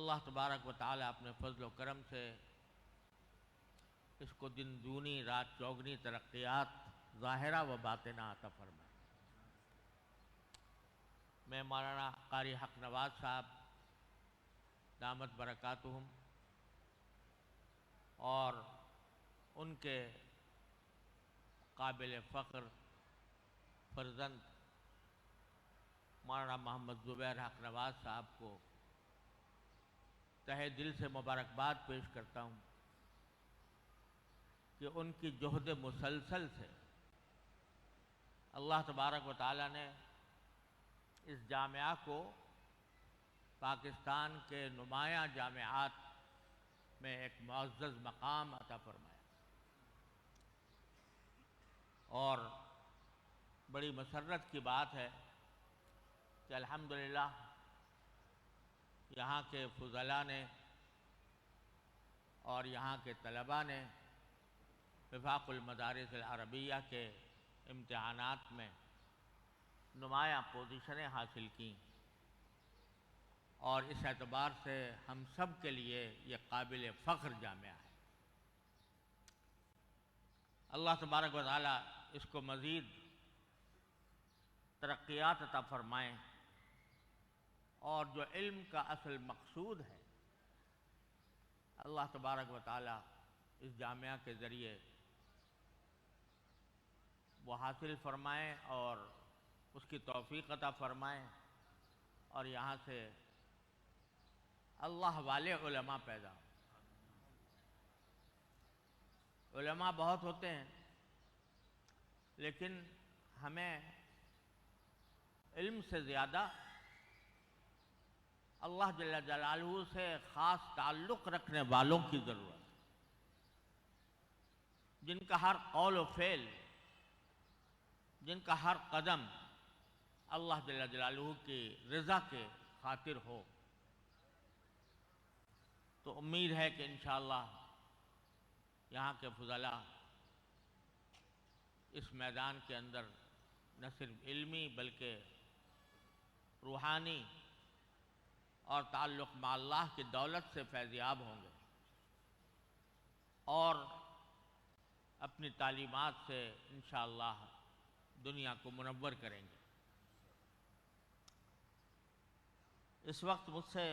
اللہ تبارک و تعالیٰ اپنے فضل و کرم سے اس کو دن دونی رات چوگنی ترقیات ظاہرہ و باطنہ عطا فرمائے۔ میں مولانا قاری حق نواز صاحب دامت برکاتہم اور ان کے قابل فخر فرزند مولانا محمد زبیر حق نواز صاحب کو تہہ دل سے مبارکباد پیش کرتا ہوں کہ ان کی جہد مسلسل سے اللہ تبارک و تعالیٰ نے اس جامعہ کو پاکستان کے نمایاں جامعات میں ایک معزز مقام عطا فرمایا، اور بڑی مسرت کی بات ہے کہ الحمدللہ یہاں کے فضلاء نے اور یہاں کے طلباء نے وفاق المدارس العربیہ کے امتحانات میں نمایاں پوزیشنیں حاصل کیں، اور اس اعتبار سے ہم سب کے لیے یہ قابل فخر جامعہ ہے۔ اللہ تبارک و تعالیٰ اس کو مزید ترقیات عطا فرمائیں، اور جو علم کا اصل مقصود ہے اللہ تبارک و تعالیٰ اس جامعہ کے ذریعے وہ حاصل فرمائیں اور اس کی توفیق عطا فرمائیں، اور یہاں سے اللہ والے علماء پیدا ہوں۔ علماء بہت ہوتے ہیں، لیکن ہمیں علم سے زیادہ اللہ جل جلالہ سے خاص تعلق رکھنے والوں کی ضرورت ہے، جن کا ہر قول و فعل، جن کا ہر قدم اللہ جل جلالہ کی رضا کے خاطر ہو۔ تو امید ہے کہ انشاءاللہ یہاں کے فضلاء اس میدان کے اندر نہ صرف علمی بلکہ روحانی اور تعلق مع اللہ کی دولت سے فیضیاب ہوں گے، اور اپنی تعلیمات سے انشاءاللہ دنیا کو منور کریں گے۔ اس وقت مجھ سے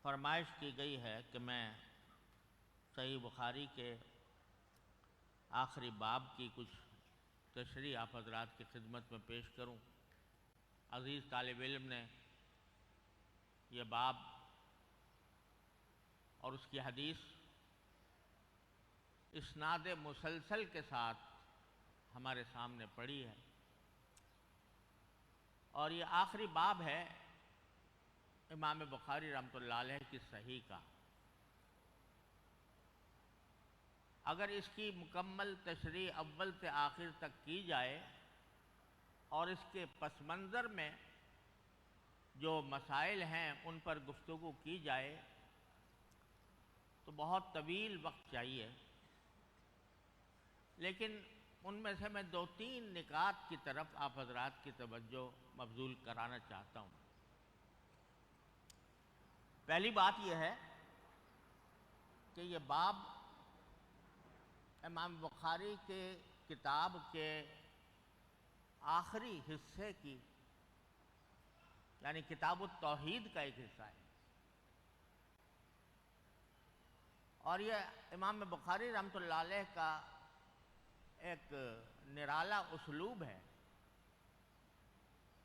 فرمائش کی گئی ہے کہ میں صحیح بخاری کے آخری باب کی کچھ تشریح آپ حضرات کی خدمت میں پیش کروں۔ عزیز طالب علم نے یہ باب اور اس کی حدیث اسناد مسلسل کے ساتھ ہمارے سامنے پڑھی ہے، اور یہ آخری باب ہے امام بخاری رحمۃ اللہ علیہ کی صحیح کا۔ اگر اس کی مکمل تشریح اول سے آخر تک کی جائے اور اس کے پس منظر میں جو مسائل ہیں ان پر گفتگو کی جائے تو بہت طویل وقت چاہیے، لیکن ان میں سے میں دو تین نکات کی طرف آپ حضرات کی توجہ مبذول کرانا چاہتا ہوں۔ پہلی بات یہ ہے کہ یہ باب امام بخاری کے کتاب کے آخری حصے کی، یعنی کتاب التوحید کا ایک حصہ ہے، اور یہ امام بخاری رحمۃ اللہ علیہ کا ایک نرالا اسلوب ہے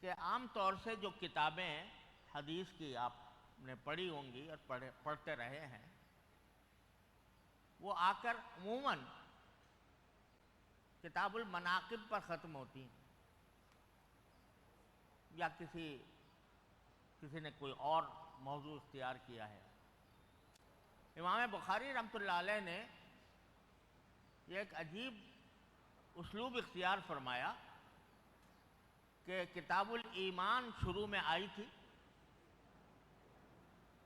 کہ عام طور سے جو کتابیں حدیث کی آپ نے پڑھی ہوں گی اور پڑھتے رہے ہیں، وہ آ کر عموماً کتاب المناقب پر ختم ہوتی ہیں، یا کسی نے کوئی اور موضوع اختیار کیا ہے۔ امام بخاری رحمۃ اللہ علیہ نے یہ ایک عجیب اسلوب اختیار فرمایا کہ کتاب الایمان شروع میں آئی تھی،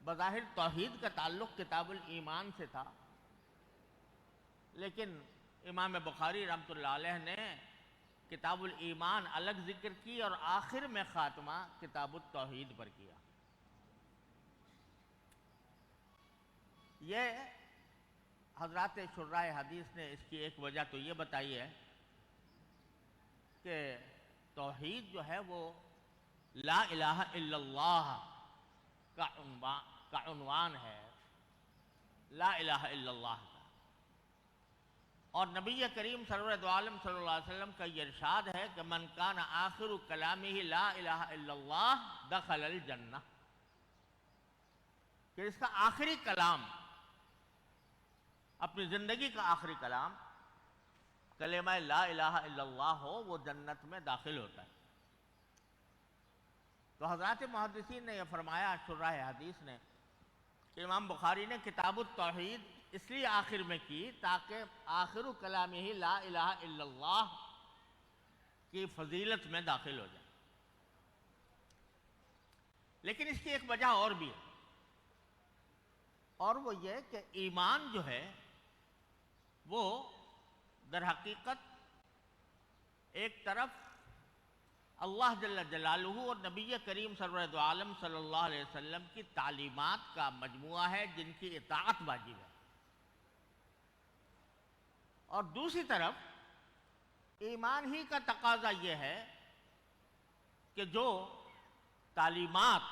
بظاہر توحید کا تعلق کتاب الایمان سے تھا، لیکن امام بخاری رحمۃ اللہ علیہ نے کتاب الایمان الگ ذکر کی اور آخر میں خاتمہ کتاب التوحید پر کیا۔ یہ حضرات شراح حدیث نے اس کی ایک وجہ تو یہ بتائی ہے کہ توحید جو ہے وہ لا الہ الا اللہ کا عنوان ہے، لا الہ الا اللہ کا، اور نبی کریم سرور دو عالم صلی اللہ علیہ وسلم کا یہ ارشاد ہے کہ من کان آخر کلامہ لا الہ الا اللہ دخل الجنہ، کہ اس کا آخری کلام، اپنی زندگی کا آخری کلام کلمہ لا الہ الا اللہ ہو، وہ جنت میں داخل ہوتا ہے۔ تو حضرات محدثین نے یہ فرمایا، شراح حدیث نے، کہ امام بخاری نے کتاب التوحید اس لیے آخر میں کی تاکہ آخر کلامہ لا الہ الا اللہ کی فضیلت میں داخل ہو جائے۔ لیکن اس کی ایک وجہ اور بھی ہے، اور وہ یہ کہ ایمان جو ہے وہ در حقیقت ایک طرف اللہ جل جلالہ اور نبی کریم سرور دو عالم صلی اللہ علیہ وسلم کی تعلیمات کا مجموعہ ہے جن کی اطاعت واجب ہے، اور دوسری طرف ایمان ہی کا تقاضا یہ ہے کہ جو تعلیمات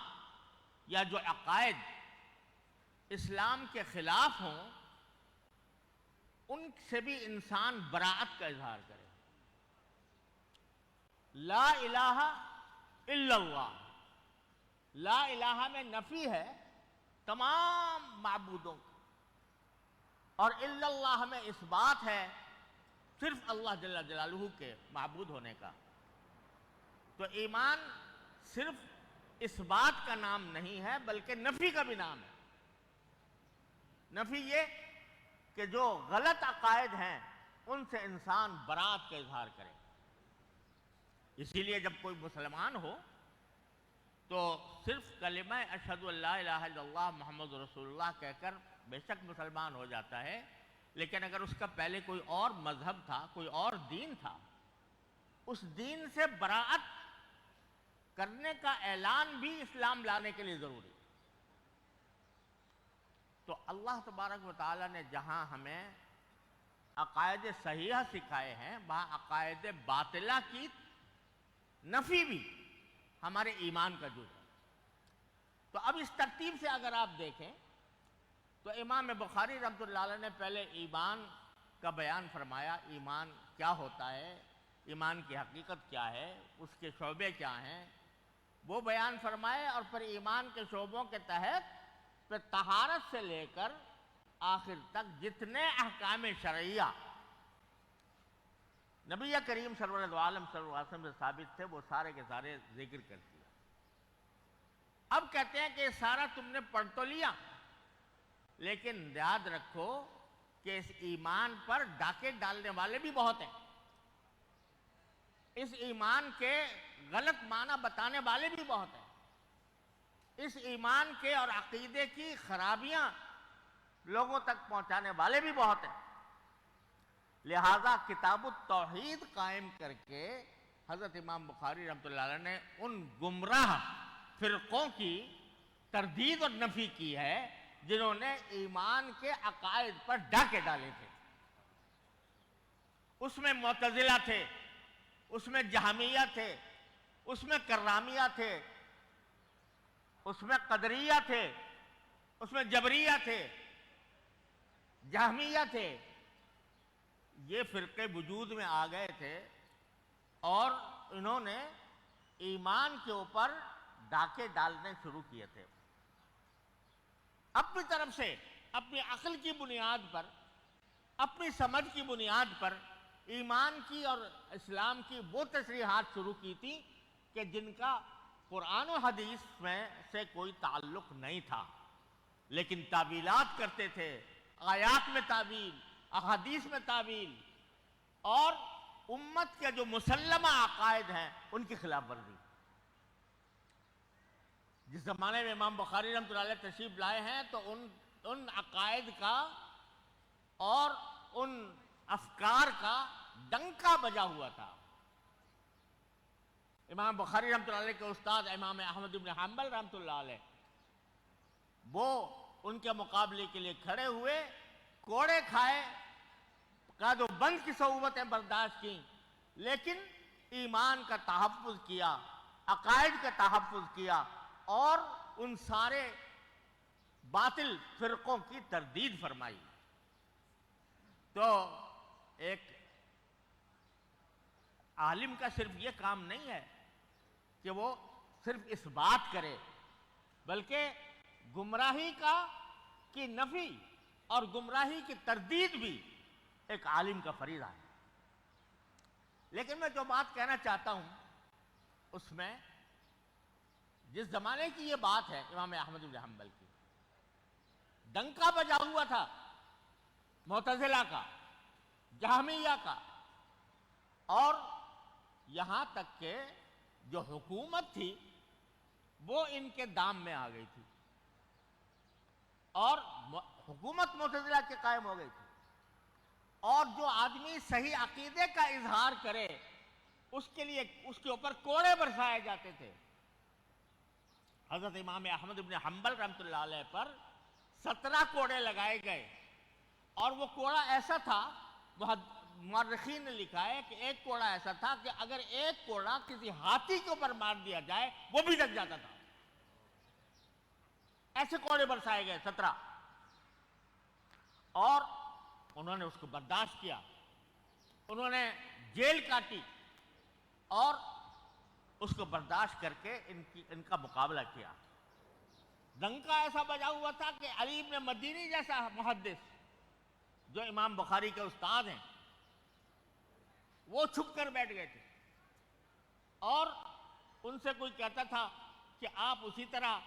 یا جو عقائد اسلام کے خلاف ہوں ان سے بھی انسان براءت کا اظہار کرے۔ لا الہ الا اللہ، لا الہ میں نفی ہے تمام معبودوں کی، اور الا اللہ میں اس بات ہے صرف اللہ جل جلالہ کے معبود ہونے کا۔ تو ایمان صرف اس بات کا نام نہیں ہے بلکہ نفی کا بھی نام ہے۔ نفی یہ کہ جو غلط عقائد ہیں ان سے انسان براءت کا اظہار کرے۔ اسی لیے جب کوئی مسلمان ہو تو صرف کلمہ اشہد ان لا الہ الا اللہ محمد رسول اللہ کہہ کر بے شک مسلمان ہو جاتا ہے، لیکن اگر اس کا پہلے کوئی اور مذہب تھا، کوئی اور دین تھا، اس دین سے براءت کرنے کا اعلان بھی اسلام لانے کے لیے ضروری ہے۔ تو اللہ تبارک و تعالیٰ نے جہاں ہمیں عقائد صحیحہ سکھائے ہیں، وہاں عقائد باطلہ کی نفی بھی ہمارے ایمان کا جز ہے۔ تو اب اس ترتیب سے اگر آپ دیکھیں تو امام بخاری رحمۃ اللہ علیہ نے پہلے ایمان کا بیان فرمایا، ایمان کیا ہوتا ہے، ایمان کی حقیقت کیا ہے، اس کے شعبے کیا ہیں، وہ بیان فرمائے، اور پھر ایمان کے شعبوں کے تحت پھر طہارت سے لے کر آخر تک جتنے احکام شرعیہ نبی کریم سرور دو عالم صلی اللہ علیہ وسلم سے ثابت تھے وہ سارے کے سارے ذکر کر دیا۔ اب کہتے ہیں کہ یہ سارا تم نے پڑھ تو لیا، لیکن یاد رکھو کہ اس ایمان پر ڈاکے ڈالنے والے بھی بہت ہیں، اس ایمان کے غلط معنی بتانے والے بھی بہت ہیں، اس ایمان کے اور عقیدے کی خرابیاں لوگوں تک پہنچانے والے بھی بہت ہیں۔ لہذا کتاب التوحید قائم کر کے حضرت امام بخاری رحمۃ اللہ علیہ نے ان گمراہ فرقوں کی تردید اور نفی کی ہے جنہوں نے ایمان کے عقائد پر ڈاکے ڈالے تھے۔ اس میں معتزلہ تھے، اس میں جہمیہ تھے، اس میں کرامیہ تھے، اس میں قدریہ تھے، اس میں جبریہ تھے، جہمیہ تھے، یہ فرقے وجود میں آ گئے تھے اور انہوں نے ایمان کے اوپر ڈاکے ڈالنے شروع کیے تھے۔ اپنی طرف سے اپنی عقل کی بنیاد پر، اپنی سمجھ کی بنیاد پر ایمان کی اور اسلام کی وہ تصریحات شروع کی تھی کہ جن کا قرآن و حدیث میں سے کوئی تعلق نہیں تھا، لیکن تعویلات کرتے تھے، آیات میں تعویل، احادیث میں تعویل، اور امت کے جو مسلمہ عقائد ہیں ان کی خلاف ورزی۔ جس زمانے میں امام بخاری رحمۃ اللہ علیہ تشریف لائے ہیں تو ان عقائد کا اور ان افکار کا ڈنکا بجا ہوا تھا۔ امام بخاری رحمۃ اللہ علیہ کے استاد امام احمد بن حنبل رحمۃ اللہ علیہ وہ ان کے مقابلے کے لیے کھڑے ہوئے، کوڑے کھائے، قید و بند کی صعوبتیں برداشت کی، لیکن ایمان کا تحفظ کیا، عقائد کا تحفظ کیا اور ان سارے باطل فرقوں کی تردید فرمائی۔ تو ایک عالم کا صرف یہ کام نہیں ہے کہ وہ صرف اس بات کرے، بلکہ گمراہی کی نفی اور گمراہی کی تردید بھی ایک عالم کا فریضہ ہے۔ لیکن میں جو بات کہنا چاہتا ہوں اس میں جس زمانے کی یہ بات ہے امام احمد بن حنبل کی، ڈنکا بجا ہوا تھا معتزلہ کا، جہمیہ کا، اور یہاں تک کہ جو حکومت تھی وہ ان کے دام میں آ گئی تھی اور حکومت معتزلہ کے قائم ہو گئی تھی، اور جو آدمی صحیح عقیدے کا اظہار کرے اس کے لیے اس کے اوپر کوڑے برسائے جاتے تھے۔ حضرت امام احمد بن حنبل رحمۃ اللہ علیہ پر 17 کوڑے لگائے گئے، اور وہ کوڑا ایسا تھا، مورخین نے لکھا ہے کہ ایک کوڑا ایسا تھا کہ اگر ایک کوڑا کسی ہاتھی کے اوپر مار دیا جائے وہ بھی لگ جاتا تھا، ایسے کوڑے برسائے گئے 17، اور انہوں نے اس کو برداشت کیا، انہوں نے جیل کاٹی اور اس کو برداشت کر کے ان کا مقابلہ کیا۔ ڈنکا ایسا بجا ہوا تھا کہ علی بن مدینی جیسا محدث جو امام بخاری کے استاد ہیں وہ چھپ کر بیٹھ گئے تھے، اور ان سے کوئی کہتا تھا کہ آپ اسی طرح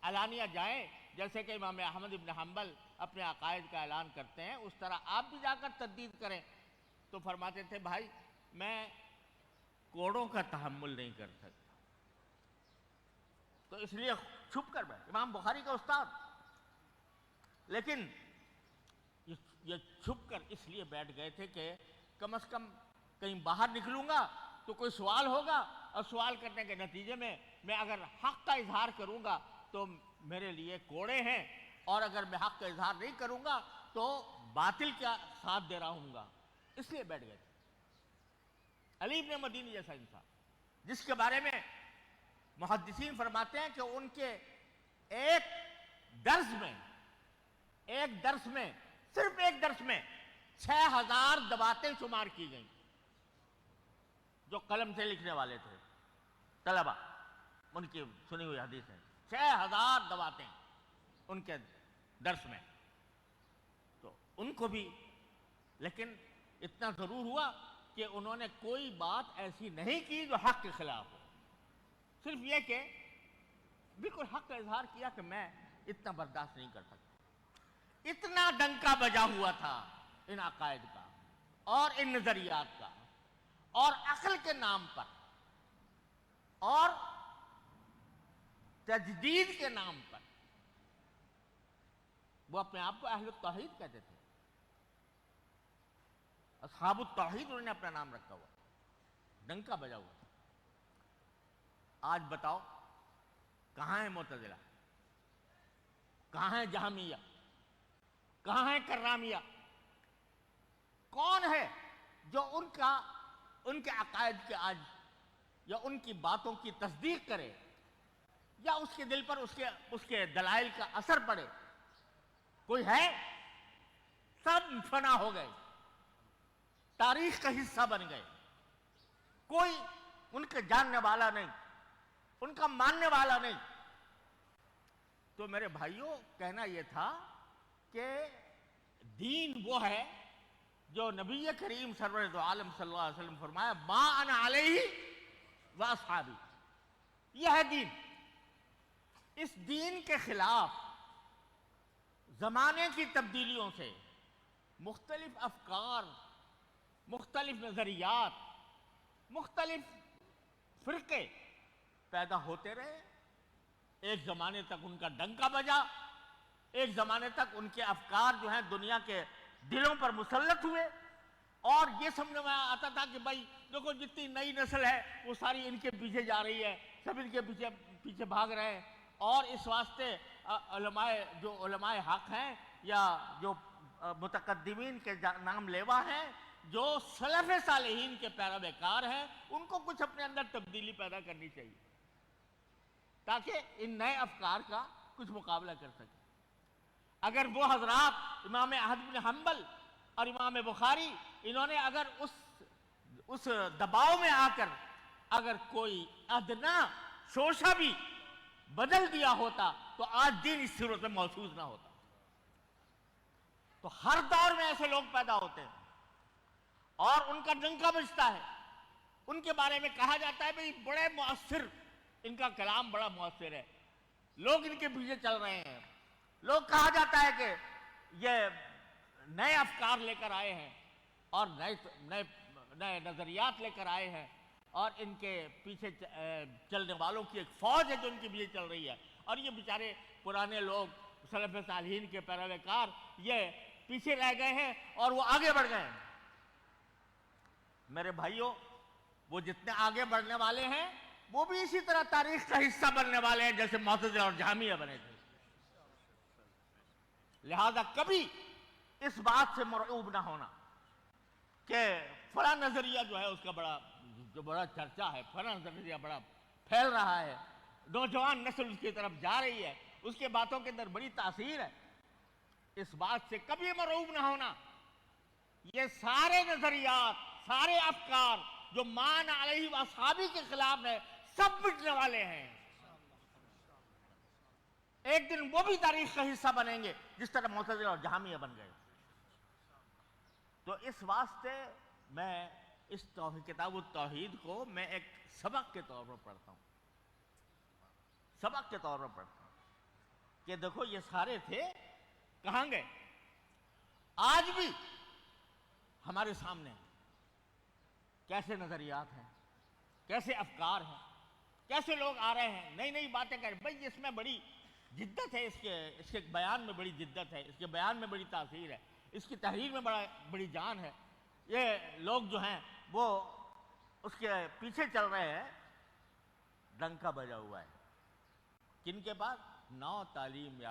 علانیہ جائیں جیسے کہ امام احمد بن حنبل اپنے عقائد کا اعلان کرتے ہیں، اس طرح آپ بھی جا کر تردید کریں۔ تو فرماتے تھے بھائی میں کوڑوں کا تحمل نہیں کر سکتا، تو اس لیے چھپ کر بیٹھ، امام بخاری کا استاد، لیکن یہ چھپ کر اس لیے بیٹھ گئے تھے کہ کم از کم کہیں باہر نکلوں گا تو کوئی سوال ہوگا، اور سوال کرنے کے نتیجے میں اگر حق کا اظہار کروں گا تو میرے لیے کوڑے ہیں، اور اگر میں حق کا اظہار نہیں کروں گا تو باطل کا ساتھ دے رہا ہوں گا، اس لیے بیٹھ گئے تھے۔ علی بن مدینی جیسا انسان جس کے بارے میں محدثین فرماتے ہیں کہ ان کے ایک درس میں صرف ایک درس میں 6000 دباتیں شمار کی گئیں، جو قلم سے لکھنے والے تھے طلبہ، ان کی سنی ہوئی حدیث ہے، 6000 دباتیں ان کے درس میں۔ تو ان کو بھی، لیکن اتنا ضرور ہوا کہ انہوں نے کوئی بات ایسی نہیں کی جو حق کے خلاف ہو، صرف یہ کہ بالکل حق کا اظہار کیا کہ میں اتنا برداشت نہیں کر سکتا۔ اتنا ڈنکا بجا ہوا تھا ان عقائد کا اور ان نظریات کا اور عقل کے نام پر اور تجدید کے نام پر، وہ اپنے آپ کو اہل التوحید کہتے تھے، اصحاب التوحید انہوں نے اپنا نام رکھا ہوا، ڈنکا بجا ہوا۔ آج بتاؤ کہاں ہے معتزلہ، کہاں ہے جہمیہ، کہاں ہے کرامیہ؟ کون ہے جو ان کے عقائد کے آج یا ان کی باتوں کی تصدیق کرے یا اس کے دل پر اس کے دلائل کا اثر پڑے؟ کوئی ہے؟ سب فنا ہو گئے، تاریخ کا حصہ بن گئے، کوئی ان کے جاننے والا نہیں، ان کا ماننے والا نہیں۔ تو میرے بھائیوں کہنا یہ تھا کہ دین وہ ہے جو نبی کریم سرور عالم صلی اللہ علیہ وسلم فرمایا ما انا علیہ واصحابی، یہ ہے دین۔ اس دین کے خلاف زمانے کی تبدیلیوں سے مختلف افکار، مختلف نظریات، مختلف فرقے پیدا ہوتے رہے، ایک زمانے تک ان کا ڈنکا بجا، ایک زمانے تک ان کے افکار جو ہیں دنیا کے دلوں پر مسلط ہوئے، اور یہ سمجھ میں آتا تھا کہ بھائی دیکھو جتنی نئی نسل ہے وہ ساری ان کے پیچھے جا رہی ہے، سب ان کے پیچھے بھاگ رہے ہیں، اور اس واسطے جو علماء حق ہیں یا جو متقدمین کے نام لیوا ہیں، جو سلف صالحین کے پیروکار ہیں، ان کو کچھ اپنے اندر تبدیلی پیدا کرنی چاہیے تاکہ ان نئے افکار کا کچھ مقابلہ کر سکے۔ اگر وہ حضرات امام احمد بن حنبل اور امام بخاری انہوں نے اگر اس دباؤ میں آ کر اگر کوئی ادنا شوشہ بھی بدل دیا ہوتا تو آج دین اس صورت میں محفوظ نہ ہوتا۔ تو ہر دور میں ایسے لوگ پیدا ہوتے ہیں اور ان کا ڈنکا بجتا ہے، ان کے بارے میں کہا جاتا ہے بھئی بڑے مؤثر، ان کا کلام بڑا مؤثر ہے، لوگ ان کے پیچھے چل رہے ہیں، لوگ کہا جاتا ہے کہ یہ نئے افکار لے کر آئے ہیں اور نئے نظریات لے کر آئے ہیں، اور ان کے پیچھے چلنے والوں کی ایک فوج ہے جو ان کے پیچھے چل رہی ہے، اور یہ بیچارے پرانے لوگ سلف صالحین کے پیروکار یہ پیچھے رہ گئے ہیں اور وہ آگے بڑھ گئے ہیں۔ میرے بھائیوں، وہ جتنے آگے بڑھنے والے ہیں وہ بھی اسی طرح تاریخ کا حصہ بننے والے ہیں جیسے معتزلہ اور جہمیہ بنے تھے۔ لہذا کبھی اس بات سے مرعوب نہ ہونا کہ فلاں نظریہ جو ہے اس کا بڑا چرچا ہے، فلاں نظریہ بڑا پھیل رہا ہے، نوجوان نسل اس کی طرف جا رہی ہے، اس کے باتوں کے اندر بڑی تاثیر ہے، اس بات سے کبھی مرعوب نہ ہونا۔ یہ سارے نظریات، سارے افکار جو مان علیہ واصحابی کے خلاف ہے، سب مٹنے والے ہیں۔ ایک دن وہ بھی تاریخ کا حصہ بنیں گے جس طرح معتزلہ اور جہمیہ بن گئے۔ تو اس واسطے میں اس کتاب التوحید کو میں ایک سبق کے طور پر پڑھتا ہوں، سبق کے طور پر پڑھتا ہوں کہ دیکھو یہ سارے تھے، کہاں گئے؟ آج بھی ہمارے سامنے کیسے نظریات ہیں، کیسے افکار ہیں، کیسے لوگ آ رہے ہیں، نئی نئی باتیں کر رہے ہیں۔ بھائی اس میں بڑی جدت ہے، اس کے بیان میں بڑی جدت ہے، اس کے بیان میں بڑی تاثیر ہے، اس کی تحریر میں بڑی جان ہے۔ یہ لوگ جو ہیں وہ اس کے پیچھے چل رہے ہیں، ڈنکا بجا ہوا ہے۔ کن کے پاس؟ نو تعلیم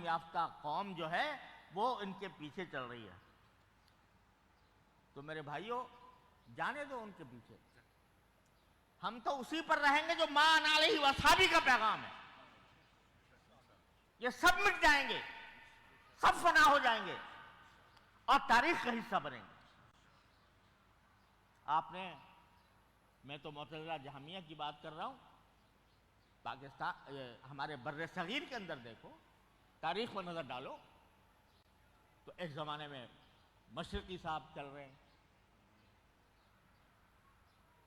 یافتہ قوم جو ہے وہ ان کے پیچھے چل رہی ہے۔ تو میرے بھائیوں، جانے دو ان کے پیچھے، ہم تو اسی پر رہیں گے جو مان علیہ واصحابی کا پیغام ہے۔ یہ سب مٹ جائیں گے، سب فنا ہو جائیں گے اور تاریخ کا حصہ بنیں گے۔ میں تو معتزلہ جہمیہ کی بات کر رہا ہوں، پاکستان ہمارے بر صغیر کے اندر دیکھو، تاریخ پر نظر ڈالو تو ایک زمانے میں مشرقی صاحب چل رہے ہیں،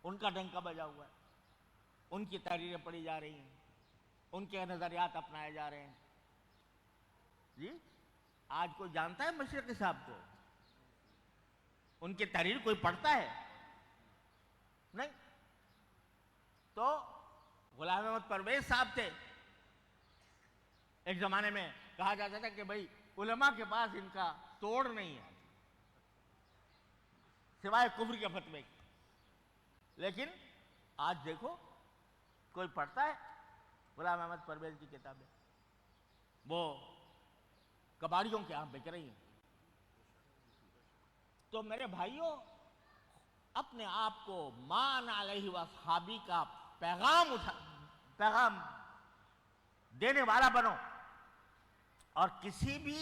ان کا ڈنکا بجا ہوا ہے، ان کی تحریریں پڑھی جا رہی ہیں، ان کے نظریات اپنائے جا رہے ہیں۔ جی آج کوئی جانتا ہے مشرقی صاحب کو؟ ان کی تحریر کوئی پڑھتا ہے؟ نہیں۔ تو غلام احمد پرویز صاحب تھے، ایک زمانے میں کہا جاتا تھا کہ بھائی علماء کے پاس ان کا توڑ نہیں ہے سوائے کفر کے فتوے کی۔ لیکن آج دیکھو کوئی پڑھتا ہے غلام احمد پرویز کی کتابیں؟ وہ کباڑیوں کے ہاں بک رہی ہیں۔ تو میرے بھائیوں، اپنے آپ کو مان علیہ واصحابی کا پیغام دینے والا بنو، اور کسی بھی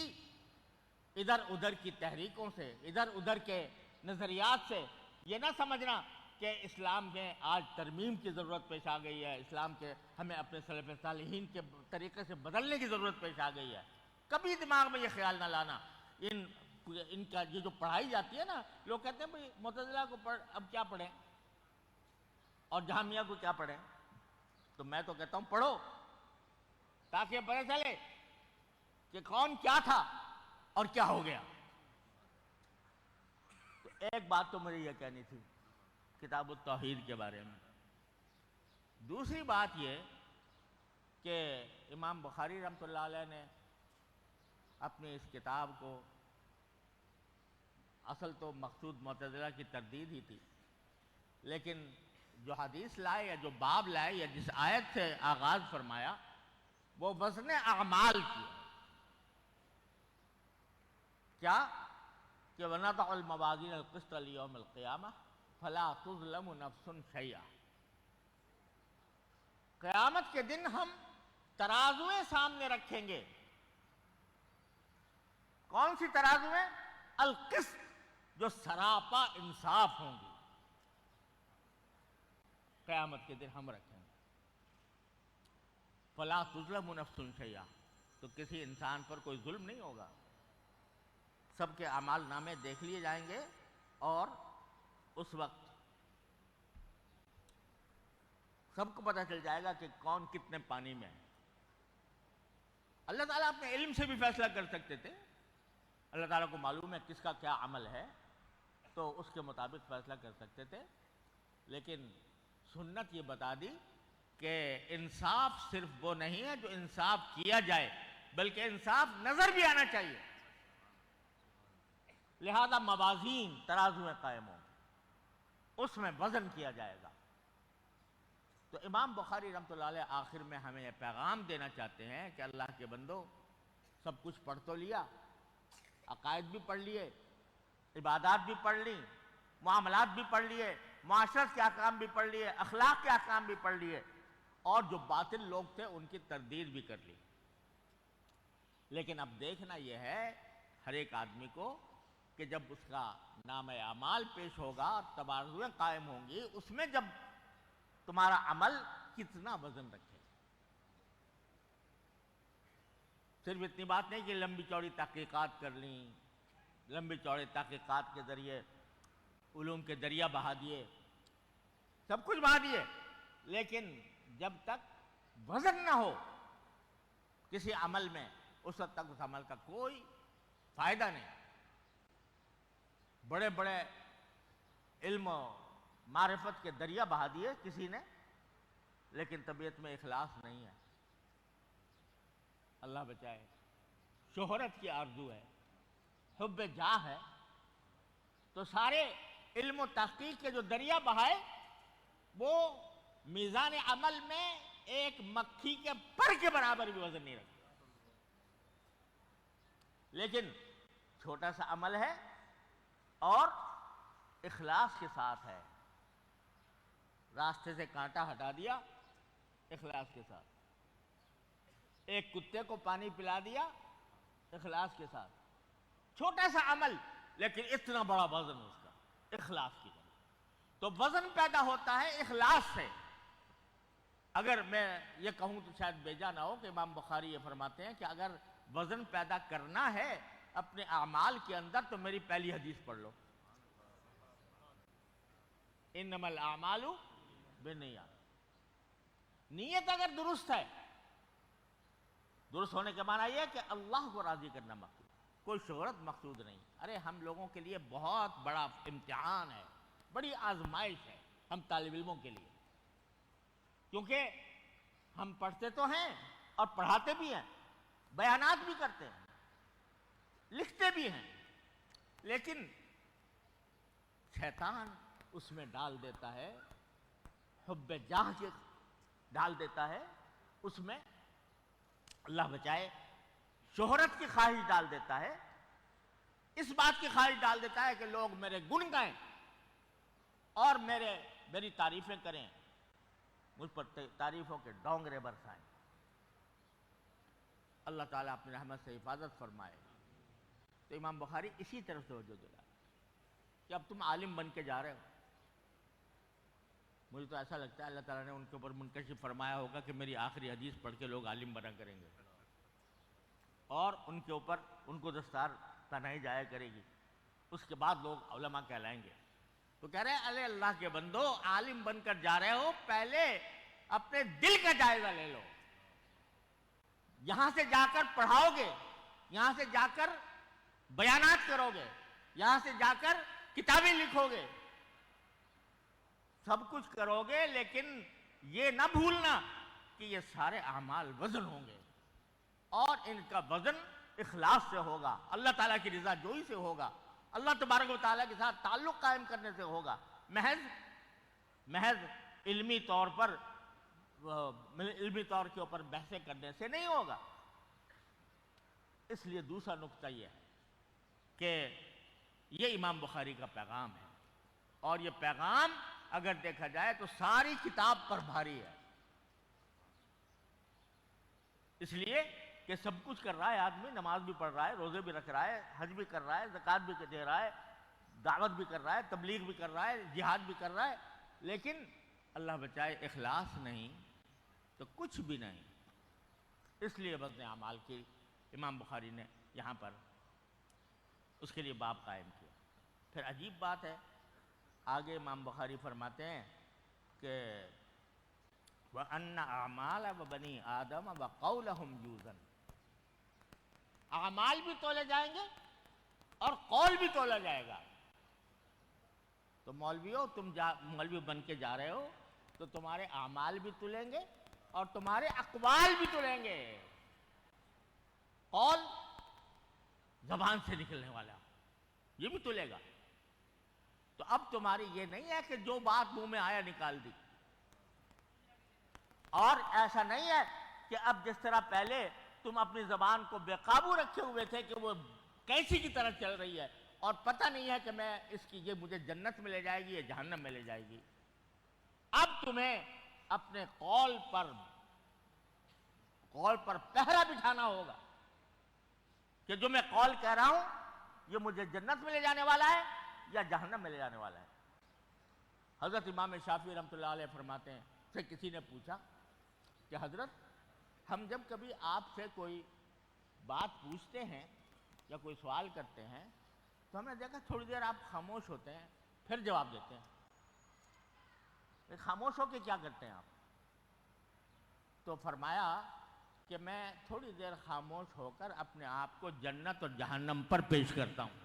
ادھر ادھر کی تحریکوں سے، ادھر ادھر کے نظریات سے یہ نہ سمجھنا کہ اسلام میں آج ترمیم کی ضرورت پیش آ گئی ہے، اسلام کے ہمیں اپنے سلف صالحین کے طریقے سے بدلنے کی ضرورت پیش آ گئی ہے۔ کبھی دماغ میں یہ خیال نہ لانا۔ ان کا یہ جو پڑھائی جاتی ہے نا، لوگ کہتے ہیں بھئی معتزلہ کو اب کیا پڑھیں اور جہمیہ کو کیا پڑھیں؟ تو میں تو کہتا ہوں پڑھو، تاکہ پتہ چلے کہ کون کیا تھا اور کیا ہو گیا۔ تو ایک بات تو مجھے یہ کہنی تھی کتاب التوحید کے بارے میں۔ دوسری بات یہ کہ امام بخاری رحمۃ اللہ علیہ نے اپنی اس کتاب کو، اصل تو مقصود معتزلہ کی تردید ہی تھی، لیکن جو حدیث لائے یا جو باب لائے یا جس آیت سے آغاز فرمایا وہ وزن اعمال کی ہے. کیا کہ وَنَضَعُ الْمَوَازِينَ الْقِسْطَ لِيَوْمِ الْقِيَامَةِ فَلَا تُظْلَمُ نَفْسٌ شَيْئًا. قیامت کے دن ہم ترازویں سامنے رکھیں گے. کون سی ترازویں؟ القسط، جو سراپا انصاف ہوں گی. قیامت کے دن ہم رکھیں گے. فَلَا تُظْلَمُ نَفْسٌ شَيْئًا، تو کسی انسان پر کوئی ظلم نہیں ہوگا. سب کے اعمال نامے دیکھ لیے جائیں گے اور اس وقت سب کو پتہ چل جائے گا کہ کون کتنے پانی میں ہے. اللہ تعالیٰ اپنے علم سے بھی فیصلہ کر سکتے تھے. اللہ تعالیٰ کو معلوم ہے کس کا کیا عمل ہے، تو اس کے مطابق فیصلہ کر سکتے تھے. لیکن سنت یہ بتا دی کہ انصاف صرف وہ نہیں ہے جو انصاف کیا جائے، بلکہ انصاف نظر بھی آنا چاہیے. لہذا موازین ترازویں قائم ہوں، اس میں وزن کیا جائے گا. تو امام بخاری رحمۃ اللہ علیہ آخر میں ہمیں یہ پیغام دینا چاہتے ہیں کہ اللہ کے بندو، سب کچھ پڑھ تو لیا، عقائد بھی پڑھ لیے، عبادات بھی پڑھ لی، معاملات بھی پڑھ لیے، معاشرت کے احکام بھی پڑھ لیے، اخلاق کے احکام بھی پڑھ لیے، اور جو باطل لوگ تھے ان کی تردید بھی کر لی. لیکن اب دیکھنا یہ ہے ہر ایک آدمی کو کہ جب اس کا نام اعمال پیش ہوگا، ترازویں قائم ہوں گی، اس میں جب تمہارا عمل کتنا وزن رکھے. صرف اتنی بات نہیں کہ لمبی چوڑی تحقیقات کر لیں، لمبی چوڑی تحقیقات کے ذریعے علوم کے دریا بہا دیے، سب کچھ بہا دیے، لیکن جب تک وزن نہ ہو کسی عمل میں، اس وقت تک اس عمل کا کوئی فائدہ نہیں. بڑے بڑے علم و معرفت کے دریا بہا دیے کسی نے، لیکن طبیعت میں اخلاص نہیں ہے. اللہ بچائے. شہرت کی آرزو ہے، حب جاہ ہے، تو سارے علم و تحقیق کے جو دریا بہائے وہ میزان عمل میں ایک مکھی کے پر کے برابر بھی وزن نہیں رکھتے. لیکن چھوٹا سا عمل ہے اور اخلاص کے ساتھ ہے، راستے سے کانٹا ہٹا دیا اخلاص کے ساتھ، ایک کتے کو پانی پلا دیا اخلاص کے ساتھ. چھوٹا سا عمل لیکن اتنا بڑا وزن اس کا، اخلاص کی وجہ. تو وزن پیدا ہوتا ہے اخلاص سے. اگر میں یہ کہوں تو شاید بیجا نہ ہو کہ امام بخاری یہ فرماتے ہیں کہ اگر وزن پیدا کرنا ہے اپنے اعمال کے اندر تو میری پہلی حدیث پڑھ لو، انما الاعمال بالنیات. نیت اگر درست ہے، درست ہونے کے معنی یہ ہے کہ اللہ کو راضی کرنا مقصود، کوئی شہرت مقصود نہیں. ارے ہم لوگوں کے لیے بہت بڑا امتحان ہے، بڑی آزمائش ہے ہم طالب علموں کے لیے، کیونکہ ہم پڑھتے تو ہیں اور پڑھاتے بھی ہیں، بیانات بھی کرتے ہیں، لکھتے بھی ہیں، لیکن شیطان اس میں ڈال دیتا ہے، حب جاہ کے ڈال دیتا ہے اس میں، اللہ بچائے، شہرت کی خواہش ڈال دیتا ہے، اس بات کی خواہش ڈال دیتا ہے کہ لوگ میرے گن گائیں اور میری تعریفیں کریں، مجھ پر تعریفوں کے ڈونگرے برسائیں. اللہ تعالیٰ اپنی رحمت سے حفاظت فرمائے. تو امام بخاری اسی طرف توجہ دلا کہ اب تم عالم بن کے جا رہے ہو. مجھے تو ایسا لگتا ہے اللہ تعالیٰ نے ان کے اوپر منکشف فرمایا ہوگا کہ میری آخری حدیث پڑھ کے لوگ عالم بنا کریں گے، اور ان کے اوپر ان کو دستار پہنائی جایا کرے گی، اس کے بعد لوگ علماء کہلائیں گے. تو کہہ رہے ہیں ارے اللہ کے بندو، عالم بن کر جا رہے ہو، پہلے اپنے دل کا جائزہ لے لو. یہاں سے جا کر پڑھاؤ گے، یہاں سے جا کر بیانات کرو گے، یہاں سے جا کر کتابیں لکھو گے، سب کچھ کرو گے، لیکن یہ نہ بھولنا کہ یہ سارے اعمال وزن ہوں گے، اور ان کا وزن اخلاص سے ہوگا، اللہ تعالیٰ کی رضا جوئی سے ہوگا، اللہ تبارک و تعالیٰ کے ساتھ تعلق قائم کرنے سے ہوگا. محض علمی طور پر علمی طور کے اوپر بحثیں کرنے سے نہیں ہوگا۔ اس لیے دوسرا نقطہ یہ ہے کہ یہ امام بخاری کا پیغام ہے، اور یہ پیغام اگر دیکھا جائے تو ساری کتاب پر بھاری ہے، اس لیے کہ سب کچھ کر رہا ہے آدمی، نماز بھی پڑھ رہا ہے، روزے بھی رکھ رہا ہے، حج بھی کر رہا ہے، زکوٰۃ بھی دے رہا ہے، دعوت بھی کر رہا ہے، تبلیغ بھی کر رہا ہے، جہاد بھی کر رہا ہے، لیکن اللہ بچائے اخلاص نہیں تو کچھ بھی نہیں۔ اس لیے وزن اعمال کی امام بخاری نے یہاں پر اس کے لیے باب قائم کیا۔ پھر عجیب بات ہے، آگے امام بخاری فرماتے ہیں کہ وَأَنَّ أَعْمَالَ وَبَنِي آدَمَ وَقَوْلَهُمْ يُوزَنُ، اعمال بھی تولے جائیں گے اور قول بھی تولا جائے گا۔ تو مولویوں، تم مولوی بن کے جا رہے ہو تو تمہارے اعمال بھی تلیں گے اور تمہارے اقوال بھی تلیں گے۔ قول زبان سے نکلنے والا یہ بھی تلے گا۔ تو اب تمہاری یہ نہیں ہے کہ جو بات منہ میں آیا نکال دی، اور ایسا نہیں ہے کہ اب جس طرح پہلے تم اپنی زبان کو بے قابو رکھے ہوئے تھے کہ وہ کیسی کی طرح چل رہی ہے اور پتہ نہیں ہے کہ میں اس کی یہ مجھے جنت میں لے جائے گی یا جہنم میں لے جائے گی۔ اب تمہیں اپنے قول پر پہرا بٹھانا ہوگا کہ جو میں قول کہہ رہا ہوں یہ مجھے جنت میں لے جانے والا ہے یا جہنم میں لے جانے والا ہے۔ حضرت امام شافعی رحمۃ اللہ علیہ فرماتے ہیں سے کسی نے پوچھا کہ حضرت، ہم جب کبھی آپ سے کوئی بات پوچھتے ہیں یا کوئی سوال کرتے ہیں تو ہم نے دیکھا تھوڑی دیر آپ خاموش ہوتے ہیں پھر جواب دیتے ہیں، خاموش ہو کے کیا کرتے ہیں آپ؟ تو فرمایا کہ میں تھوڑی دیر خاموش ہو کر اپنے آپ کو جنت اور جہنم پر پیش کرتا ہوں۔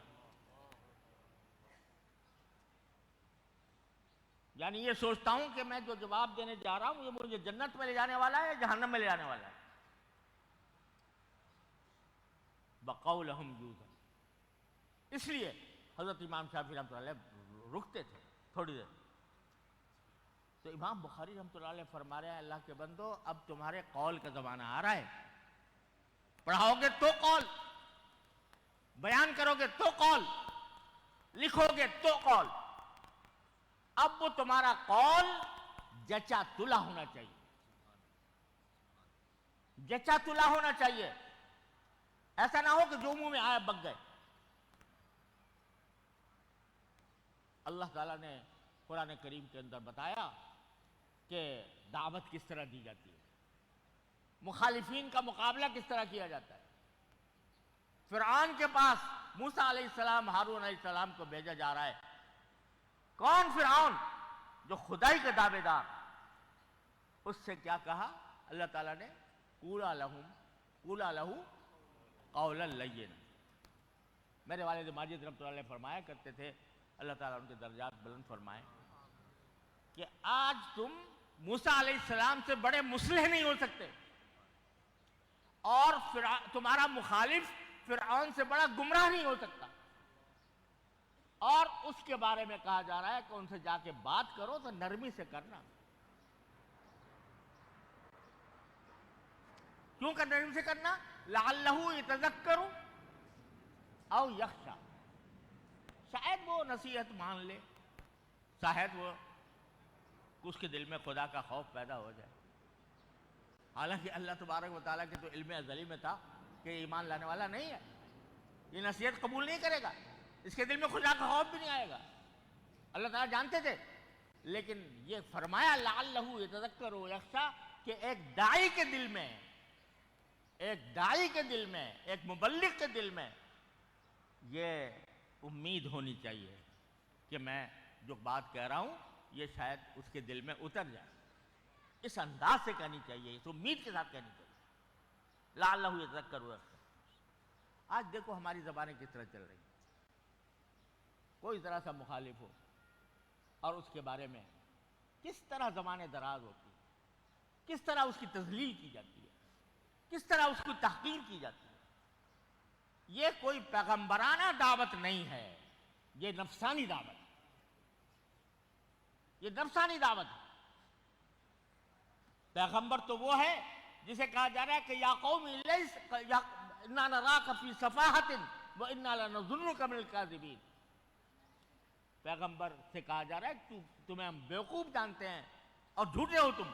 یعنی یہ سوچتا ہوں کہ میں جو جواب دینے جا رہا ہوں یہ مجھے جنت میں لے جانے والا ہے یا جہنم میں لے جانے والا ہے۔ بقولہم یوزن، اس لیے حضرت امام شافعی رحمۃ اللہ علیہ رکتے تھے تھوڑی دیر۔ تو امام بخاری رحمۃ اللہ علیہ فرما رہے ہیں اللہ کے بندو، اب تمہارے قول کا زمانہ آ رہا ہے، پڑھاؤ گے تو قول، بیان کرو گے تو قول، لکھو گے تو قول۔ اب وہ تمہارا قول جچا تلا ہونا چاہیے، جچا تلا ہونا چاہیے، ایسا نہ ہو کہ جو منہ میں آیا بک گئے۔ اللہ تعالیٰ نے قرآن کریم کے اندر بتایا کہ دعوت کس طرح دی جاتی ہے، مخالفین کا مقابلہ کس طرح کیا جاتا ہے۔ فرعون کے پاس موسیٰ علیہ السلام، ہارون علیہ السلام کو بھیجا جا رہا ہے۔ کون فرعون؟ جو خدائی کا دعوے دار۔ اس سے کیا کہا اللہ تعالیٰ نے؟ قولا لہو قولا لینا۔ میرے والد ماجد رحمۃ اللہ علیہ فرمایا کرتے تھے، اللہ تعالیٰ ان کے درجات بلند فرمائے، کہ آج تم موسیٰ علیہ السلام سے بڑے مصلح نہیں ہو سکتے، اور تمہارا مخالف فرعون سے بڑا گمراہ نہیں ہو سکتا، اور اس کے بارے میں کہا جا رہا ہے کہ ان سے جا کے بات کرو تو نرمی سے کرنا۔ کیوں کہ نرمی سے کرنا؟ لعلہ یتذکر او یخشی، شاید وہ نصیحت مان لے، شاید وہ اس کے دل میں خدا کا خوف پیدا ہو جائے۔ حالانکہ اللہ تبارک و تعالیٰ کے تو علم ازلی میں تھا کہ ایمان لانے والا نہیں ہے، یہ نصیحت قبول نہیں کرے گا، اس کے دل میں خدا کا خوف بھی نہیں آئے گا، اللہ تعالیٰ جانتے تھے۔ لیکن یہ فرمایا لعلہ یتذکر و یخشی کہ ایک داعی کے دل میں، ایک مبلغ کے دل میں یہ امید ہونی چاہیے کہ میں جو بات کہہ رہا ہوں یہ شاید اس کے دل میں اتر جائے، اس انداز سے کہنی چاہیے، اس امید کے ساتھ کہنی چاہیے، لعلہ یتذکر و یخشی۔ آج دیکھو ہماری زبانیں کس طرح چل رہی ہیں، کوئی ذرا سا مخالف ہو اور اس کے بارے میں کس طرح زبانیں دراز ہوتی ہیں، کس طرح اس کی تذلیل کی جاتی ہے، کس طرح اس کی تحقیر کی جاتی ہے۔ یہ کوئی پیغمبرانہ دعوت نہیں ہے، یہ نفسانی دعوت ہے، یہ نفسانی دعوت ہے۔ پیغمبر تو وہ ہے جسے کہا جا رہا ہے کہ یا قوم انا نراک فی صفاحۃ وانا لنظنک من الکاذبین. پیغمبر سے کہا جا رہا ہے تمہیں ہم بیوقوف جانتے ہیں اور جھوٹے ہو تم.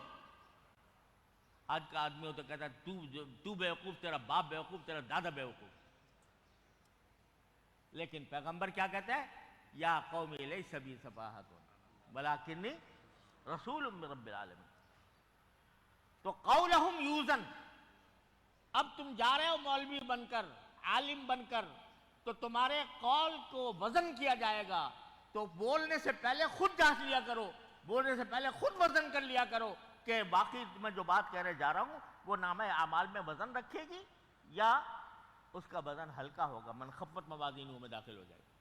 آج کا آدمی ہو تو کہتا ہے تو بیوقوف، تیرا باپ بیوقوف، تیرا دادا بیوقوف. لیکن پیغمبر کیا کہتا ہے؟ یا قوم لیس بی صفاحۃ ولکنی رسول من رب العالمین. تو قولہم یوزن. اب تم جا رہے ہو مولوی بن کر، عالم بن کر، تو تمہارے قول کو وزن کیا جائے گا. تو بولنے سے پہلے خود جانچ لیا کرو، بولنے سے پہلے خود وزن کر لیا کرو کہ باقی میں جو بات کہنے جا رہا ہوں وہ نامہ اعمال میں وزن رکھے گی یا اس کا وزن ہلکا ہوگا، منخفت موازینوں میں داخل ہو جائے گا.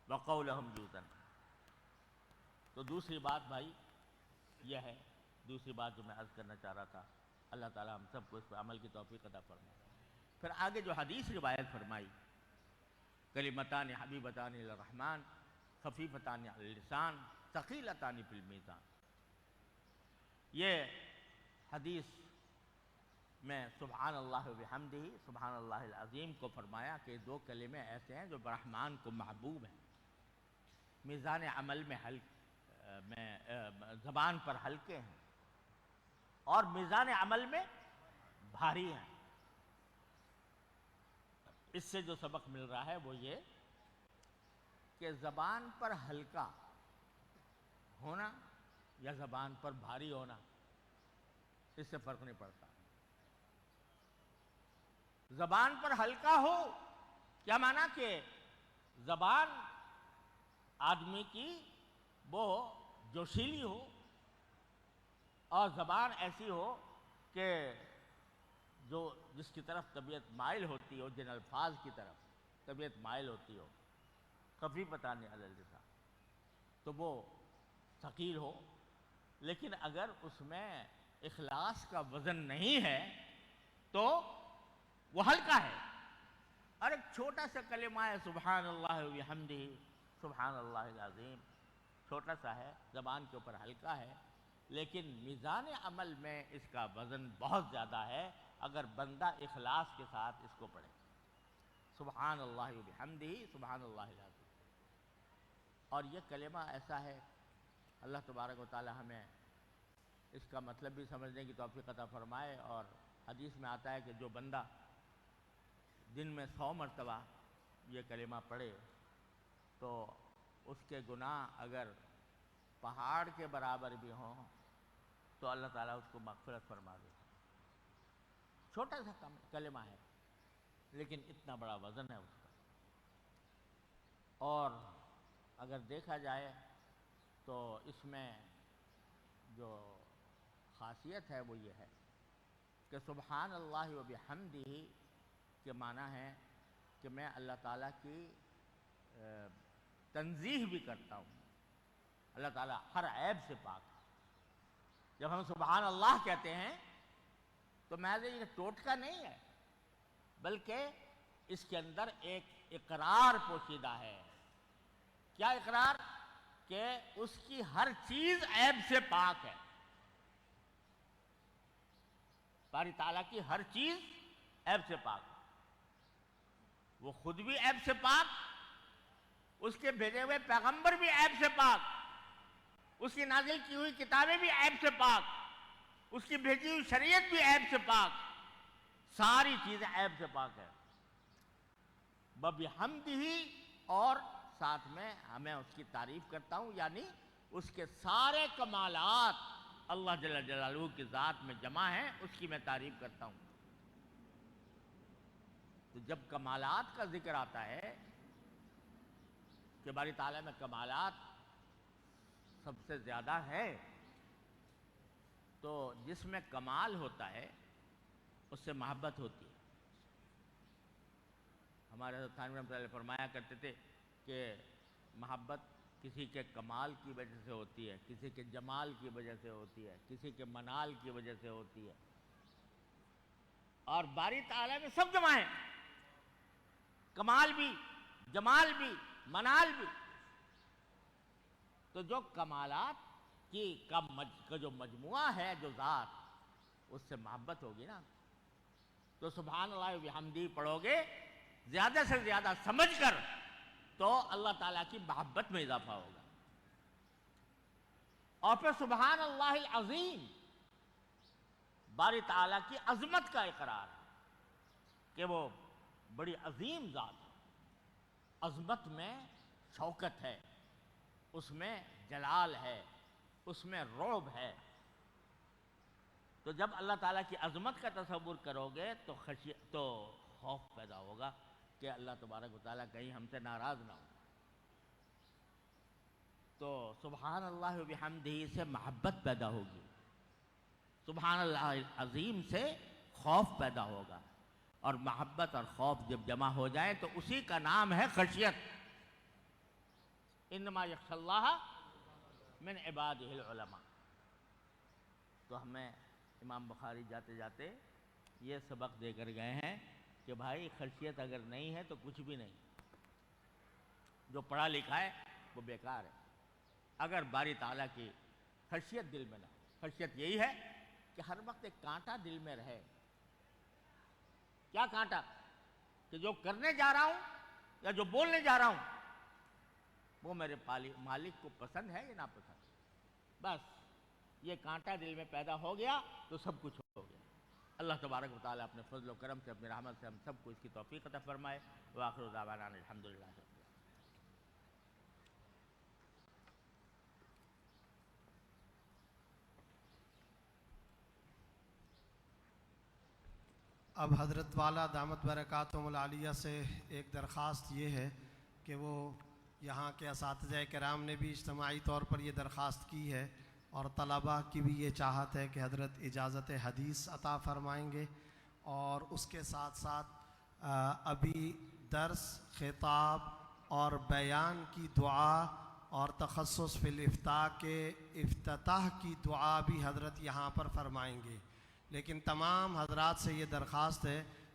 وقولہم یوزن. تو دوسری بات بھائی یہ ہے، دوسری بات جو میں عرض کرنا چاہ رہا تھا، اللہ تعالی ہم سب کو اس پہ عمل کی توفیق عطا فرمائے. پھر آگے جو حدیث روایت فرمائی، کلمتان حبیبتان الرحمن خفیفتان علی اللسان ثقیلتان فی المیزان. یہ حدیث میں سبحان اللہ وبحمدہ سبحان اللہ العظیم کو فرمایا کہ دو کلمے ایسے ہیں جو رحمان کو محبوب ہیں، میزان عمل میں زبان پر ہلکے ہیں اور میزان عمل میں بھاری ہیں. اس سے جو سبق مل رہا ہے وہ یہ کہ زبان پر ہلکا ہونا یا زبان پر بھاری ہونا، اس سے فرق نہیں پڑتا. زبان پر ہلکا ہو کیا معنی کہ زبان آدمی کی وہ جوشیلی ہو اور زبان ایسی ہو کہ جس کی طرف طبیعت مائل ہوتی ہو، جن الفاظ کی طرف طبیعت مائل ہوتی ہو. خفیفتان علی اللسان تو وہ ثقیل ہو. لیکن اگر اس میں اخلاص کا وزن نہیں ہے تو وہ ہلکا ہے. اور ایک چھوٹا سا کلمہ ہے سبحان اللہ وبحمدہ سبحان اللہ العظیم، چھوٹا سا ہے، زبان کے اوپر ہلکا ہے، لیکن میزان عمل میں اس کا وزن بہت زیادہ ہے اگر بندہ اخلاص کے ساتھ اس کو پڑھے. سبحان اللہ وبحمدہ سبحان اللہ العظیم. اور یہ کلمہ ایسا ہے، اللہ تبارک و تعالی ہمیں اس کا مطلب بھی سمجھنے کی توفیق عطا فرمائے. اور حدیث میں آتا ہے کہ جو بندہ دن میں 100 مرتبہ یہ کلمہ پڑھے تو اس کے گناہ اگر پہاڑ کے برابر بھی ہوں تو اللہ تعالیٰ اس کو مغفرت فرما دے. چھوٹا سا کلمہ ہے لیکن اتنا بڑا وزن ہے اس کا. اور اگر دیکھا جائے تو اس میں جو خاصیت ہے وہ یہ ہے کہ سبحان اللہ وبحمدہ کے معنی ہے کہ میں اللہ تعالیٰ کی تنزیہ بھی کرتا ہوں. اللہ تعالیٰ ہر عیب سے پاک ہے. جب ہم سبحان اللہ کہتے ہیں تو محض یہ ٹوٹکا نہیں ہے، بلکہ اس کے اندر ایک اقرار پوشیدہ ہے. کیا اقرار؟ کہ اس کی ہر چیز عیب سے پاک ہے. باری تعالیٰ کی ہر چیز عیب سے پاک ہے. وہ خود بھی عیب سے پاک، اس کے بھیجے ہوئے پیغمبر بھی عیب سے پاک، اس کی نازل کی ہوئی کتابیں بھی عیب سے پاک، اس کی بھیجی ہوئی شریعت بھی عیب سے پاک، ساری چیزیں عیب سے پاک ہے. بحمدہ، اور ساتھ میں میں اس کی تعریف کرتا ہوں، یعنی اس کے سارے کمالات اللہ جل جلالہ کی ذات میں جمع ہیں، اس کی میں تعریف کرتا ہوں. تو جب کمالات کا ذکر آتا ہے کہ باری تعالیٰ میں کمالات سب سے زیادہ ہے، تو جس میں کمال ہوتا ہے اس سے محبت ہوتی ہے. ہمارے حضرت تھانوی رحمۃ اللہ علیہ فرمایا کرتے تھے کہ محبت کسی کے کمال کی وجہ سے ہوتی ہے، کسی کے جمال کی وجہ سے ہوتی ہے، کسی کے منال کی وجہ سے ہوتی ہے. اور باری تعالیٰ میں سب جمع ہیں، کمال بھی، جمال بھی، منال بھی. تو جو کمالات کا جو مجموعہ ہے، جو ذات، اس سے محبت ہوگی نا، تو سبحان اللہ و بحمدہ پڑھو گے زیادہ سے زیادہ سمجھ کر، تو اللہ تعالیٰ کی محبت میں اضافہ ہوگا. اور پھر سبحان اللہ العظیم، باری تعالیٰ کی عظمت کا اقرار کہ وہ بڑی عظیم ذات ہے. عظمت میں شوکت ہے، اس میں جلال ہے، اس میں رعب ہے. تو جب اللہ تعالیٰ کی عظمت کا تصور کرو گے تو تو خوف پیدا ہوگا کہ اللہ تبارک و تعالیٰ کہیں ہم سے ناراض نہ ہو. تو سبحان اللہ و بحمدہ سے محبت پیدا ہوگی، سبحان اللہ العظیم سے خوف پیدا ہوگا، اور محبت اور خوف جب جمع ہو جائے تو اسی کا نام ہے خشیت. انما یخشی اللہ من عبادہ العلماء. تو ہمیں امام بخاری جاتے جاتے یہ سبق دے کر گئے ہیں کہ بھائی خشیت اگر نہیں ہے تو کچھ بھی نہیں. جو پڑھا لکھا ہے وہ بیکار ہے اگر باری تعالیٰ کی خشیت دل میں نہ ہو. خشیت یہی ہے کہ ہر وقت ایک کانٹا دل میں رہے. کیا کانٹا؟ کہ جو کرنے جا رہا ہوں یا جو بولنے جا رہا ہوں وہ میرے مالک کو پسند ہے یا ناپسند. بس یہ کانٹا دل میں پیدا ہو گیا تو سب کچھ ہو گیا. اللہ تبارک و تعالیٰ اپنے فضل و کرم سے، اپنی رحمت سے ہم سب کو اس کی توفیق عطا فرمائے. وآخر دعوانا الحمدللہ. اب حضرت والا دامت برکاتہم العالیہ سے ایک درخواست یہ ہے کہ وہ یہاں کے اساتذہ کرام نے بھی اجتماعی طور پر یہ درخواست کی ہے، اور طلباء کی بھی یہ چاہت ہے کہ حضرت اجازت حدیث عطا فرمائیں گے. اور اس کے ساتھ ساتھ ابھی درس، خطاب اور بیان کی دعا اور تخصص فی الافتاء کے افتتاح کی دعا بھی حضرت یہاں پر فرمائیں گے. لیکن تمام حضرات سے یہ درخواست ہے